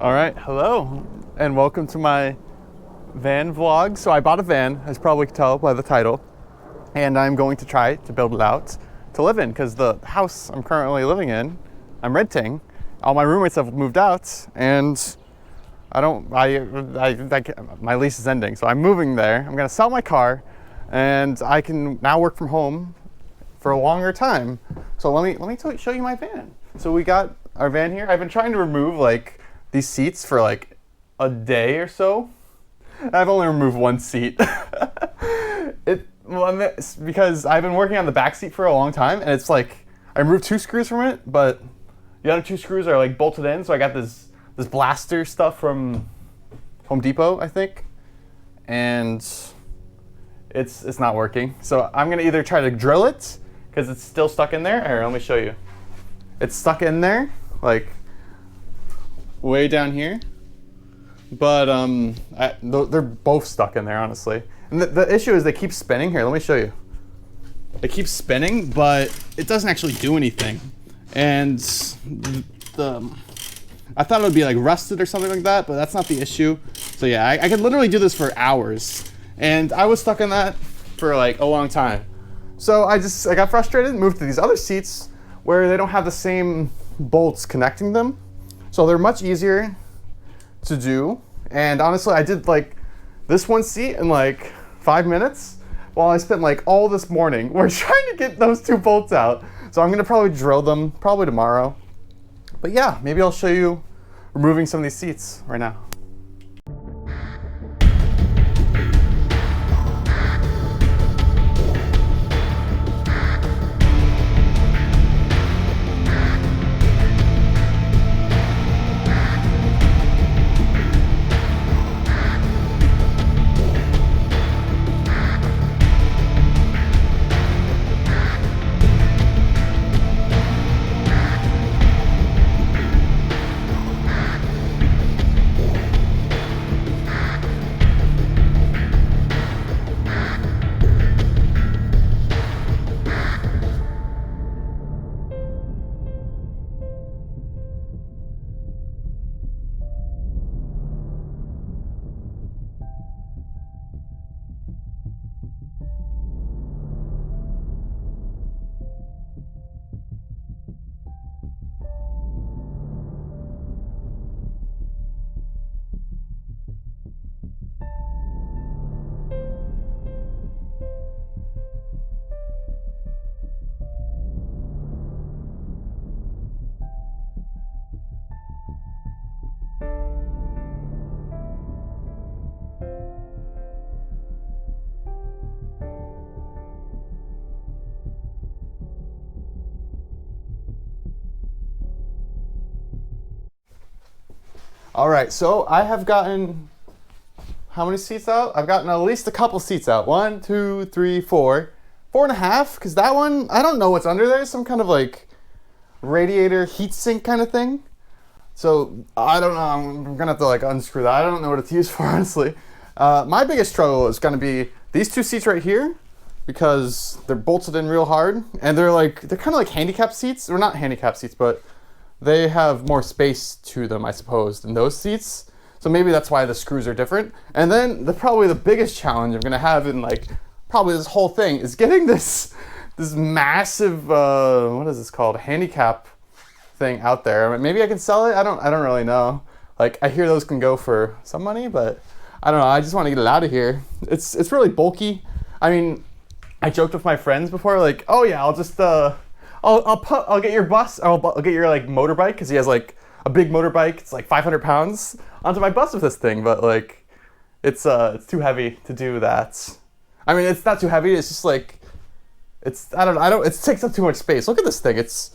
All right, hello, and welcome to my van vlog. So I bought a van, as you probably can tell by the title, and I'm going to try to build it out to live in, because the house I'm currently living in, I'm renting. All my roommates have moved out, and my lease is ending, so I'm moving there. I'm gonna sell my car, and I can now work from home for a longer time. So let me show you my van. So we got our van here. I've been trying to remove like these seats for like a day or so. I've only removed one seat. It's because I've been working on the back seat for a long time, and it's like I removed 2 screws from it, but the other 2 screws are like bolted in. So I got this blaster stuff from Home Depot, I think, and it's not working. So I'm gonna either try to drill it because it's still stuck in there. Here, let me show you. It's stuck in there, like way down here. But they're both stuck in there, honestly. And the issue is they keep spinning. Here, let me show you. It keeps spinning, but it doesn't actually do anything. And I thought it would be like rusted or something like that, but that's not the issue. So yeah, I could literally do this for hours. And I was stuck in that for like a long time. So I got frustrated and moved to these other seats where they don't have the same bolts connecting them. So they're much easier to do. And honestly, I did like this one seat in like 5 minutes while I spent like all this morning. We're trying to get those 2 bolts out. So I'm gonna probably drill them probably tomorrow. But yeah, maybe I'll show you removing some of these seats right now. All right, so I have gotten how many seats out? I've gotten at least a couple seats out. 1, 2, 3, 4. 4.5, because that one, I don't know what's under there. Some kind of like radiator heat sink kind of thing. So I don't know, I'm gonna have to like unscrew that. I don't know what it's used for, honestly. My biggest struggle is gonna be these 2 seats right here, because they're bolted in real hard, and they're kind of like handicap seats. They're not handicap seats, but they have more space to them, I suppose, than those seats. So maybe that's why the screws are different. And then probably the biggest challenge I'm gonna have in like probably this whole thing is getting this massive what is this called, handicap thing out there. I mean, maybe I can sell it. I don't really know. Like I hear those can go for some money, but I don't know. I just want to get it out of here. It's really bulky. I mean, I joked with my friends before, like, oh yeah, I'll just I'll get your bus. I'll get your like motorbike, because he has like a big motorbike. It's like 500 pounds onto my bus with this thing, but like it's too heavy to do that. I mean, it's not too heavy. It's just like it takes up too much space. Look at this thing. It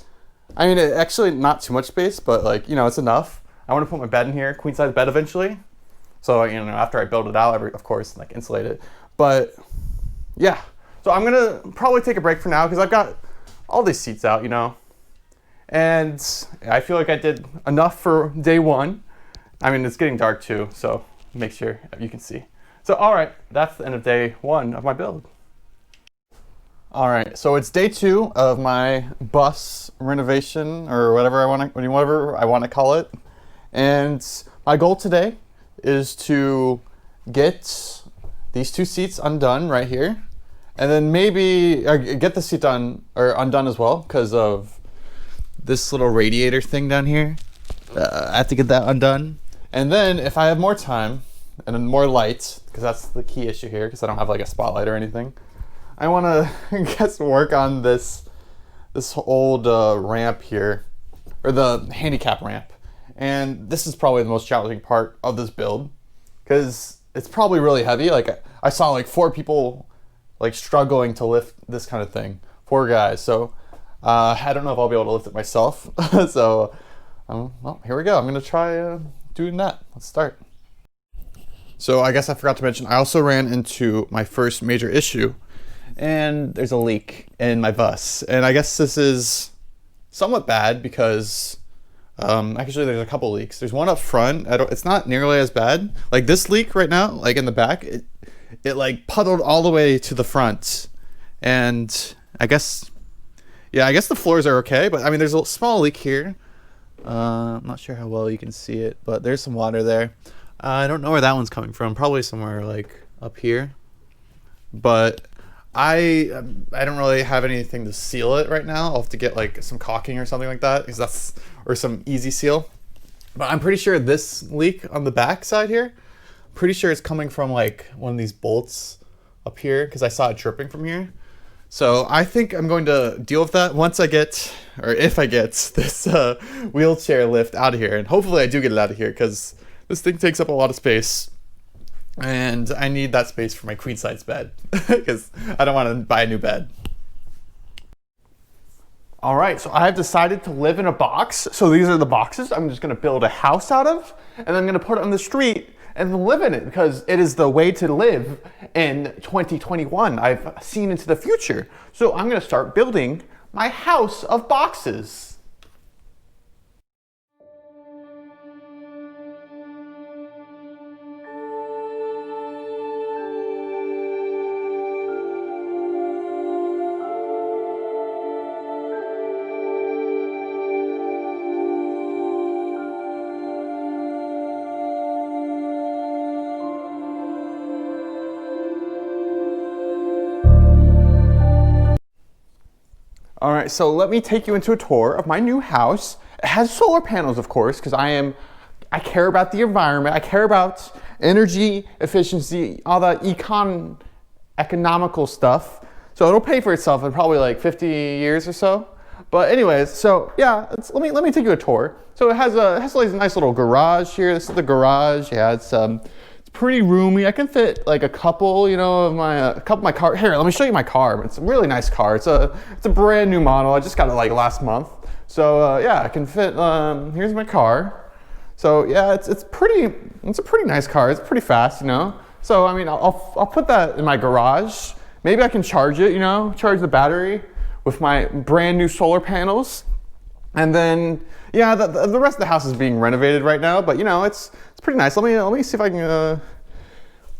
actually not too much space, but like, you know, it's enough. I want to put my bed in here, queen size bed eventually. So, you know, after I build it out, of course, like insulate it. But yeah, so I'm gonna probably take a break for now because I've got all these seats out, you know. And I feel like I did enough for day 1. I mean, it's getting dark too, so make sure you can see. So, all right, that's the end of day 1 of my build. All right, so it's day 2 of my bus renovation, or whatever I want to call it. And my goal today is to get these 2 seats undone right here, and then maybe get the seat done or undone as well because of this little radiator thing down here. I have to get that undone, and then if I have more time and more light, because that's the key issue here, because I don't have like a spotlight or anything, I want to get to work on this old ramp here, or the handicap ramp. And this is probably the most challenging part of this build because it's probably really heavy. Like I saw like 4 people like struggling to lift this kind of thing, 4 guys. So I don't know if I'll be able to lift it myself. So well, here we go. I'm gonna try doing that. Let's start. So I guess I forgot to mention, I also ran into my first major issue, and there's a leak in my bus. And I guess this is somewhat bad because actually there's a couple leaks. There's one up front. It's not nearly as bad. Like this leak right now, like in the back, it like puddled all the way to the front. And I guess the floors are okay, but I mean there's a small leak here. I'm not sure how well you can see it, but there's some water there. I don't know where that one's coming from. Probably somewhere like up here. But I don't really have anything to seal it right now. I'll have to get like some caulking or something like that, or some easy seal. But I'm pretty sure this leak on the back side here, pretty sure it's coming from like one of these bolts up here, because I saw it dripping from here. So I think I'm going to deal with that once I get, or if I get this wheelchair lift out of here. And hopefully I do get it out of here, because this thing takes up a lot of space. And I need that space for my queen size bed, because I don't want to buy a new bed. All right, so I have decided to live in a box. So these are the boxes I'm just gonna build a house out of, and I'm gonna put it on the street and live in it, because it is the way to live in 2021. I've seen into the future. So I'm gonna start building my house of boxes. All right, so let me take you into a tour of my new house. It has solar panels, of course, because I care about the environment. I care about energy efficiency, all that economical stuff. So it'll pay for itself in probably like 50 years or so. But anyways, so yeah, let me take you a tour. So it has like a nice little garage here. This is the garage. Yeah, it's pretty roomy. I can fit like a couple, of my car. Here, let me show you my car. It's a really nice car. It's a brand new model. I just got it like last month. So yeah, I can fit. Here's my car. So yeah, it's a pretty nice car. It's pretty fast, So I mean, I'll put that in my garage. Maybe I can charge it, charge the battery with my brand new solar panels. And then, yeah, the rest of the house is being renovated right now, but it's pretty nice. Let me see if I can,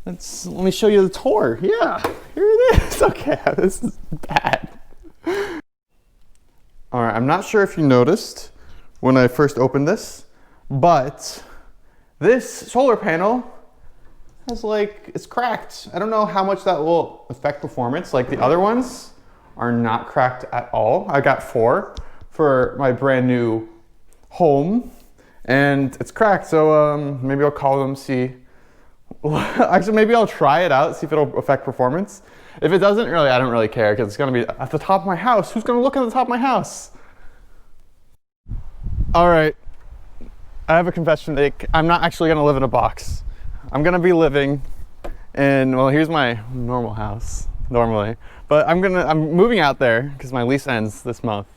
let me show you the tour. Yeah, here it is. Okay, this is bad. All right, I'm not sure if you noticed when I first opened this, but this solar panel has it's cracked. I don't know how much that will affect performance. Like the other ones are not cracked at all. I got 4 for my brand new home, and it's cracked. So maybe I'll call them, see. Actually, maybe I'll try it out, see if it'll affect performance. If it doesn't, I don't really care, because it's gonna be at the top of my house. Who's gonna look at the top of my house? All right, I have a confession to make. I'm not actually gonna live in a box. I'm gonna be living in, well, here's my normal house, normally. But I'm moving out there, because my lease ends this month.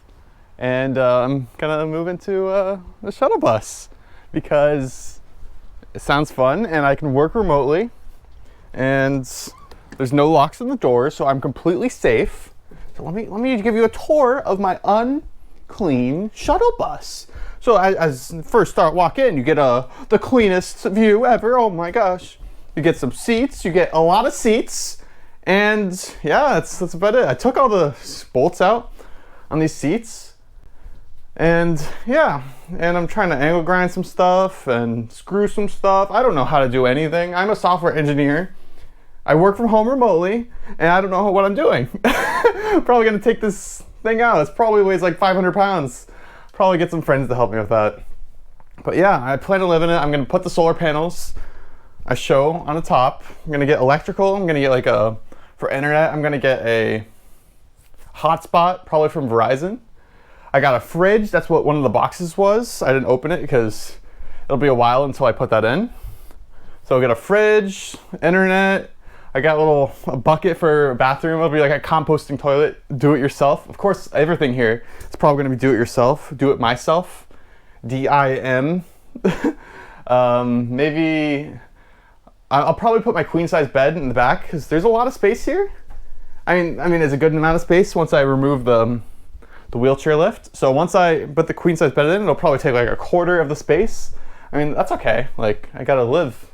And I'm gonna move into the shuttle bus, because it sounds fun and I can work remotely, and there's no locks on the doors, so I'm completely safe. So let me give you a tour of my unclean shuttle bus. So as first walk in, you get the cleanest view ever. Oh my gosh! You get some seats. You get a lot of seats, and yeah, that's about it. I took all the bolts out on these seats. And yeah, and I'm trying to angle grind some stuff and screw some stuff. I don't know how to do anything. I'm a software engineer. I work from home remotely, and I don't know what I'm doing. Probably gonna take this thing out. It probably weighs like 500 pounds. Probably get some friends to help me with that. But yeah, I plan to live in it. I'm gonna put the solar panels I show on the top. I'm gonna get electrical. I'm gonna get like for internet, I'm gonna get a hotspot, probably from Verizon. I got a fridge. That's what one of the boxes was. I didn't open it because it'll be a while until I put that in. So I'll get a fridge, internet. I got a bucket for a bathroom. It'll be like a composting toilet. Do it yourself. Of course, everything here is probably going to be do it yourself. Do it myself. DIM. Maybe I'll probably put my queen size bed in the back because there's a lot of space here. I mean, it's a good amount of space once I remove the wheelchair lift. So once I put the queen size bed in, it'll probably take like a quarter of the space. I mean, that's okay. Like, I gotta live.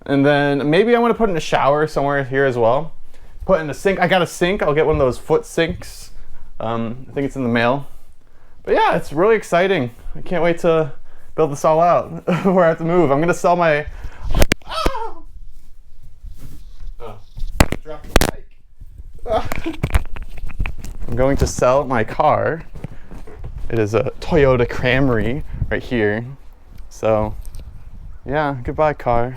And then maybe I want to put in a shower somewhere here as well. Put in a sink. I got a sink. I'll get one of those foot sinks. I think it's in the mail. But yeah, it's really exciting. I can't wait to build this all out before I have to move. I'm gonna sell my. Oh! Dropped the mic. I'm going to sell my car. It is a Toyota Camry right here. So, yeah, goodbye car.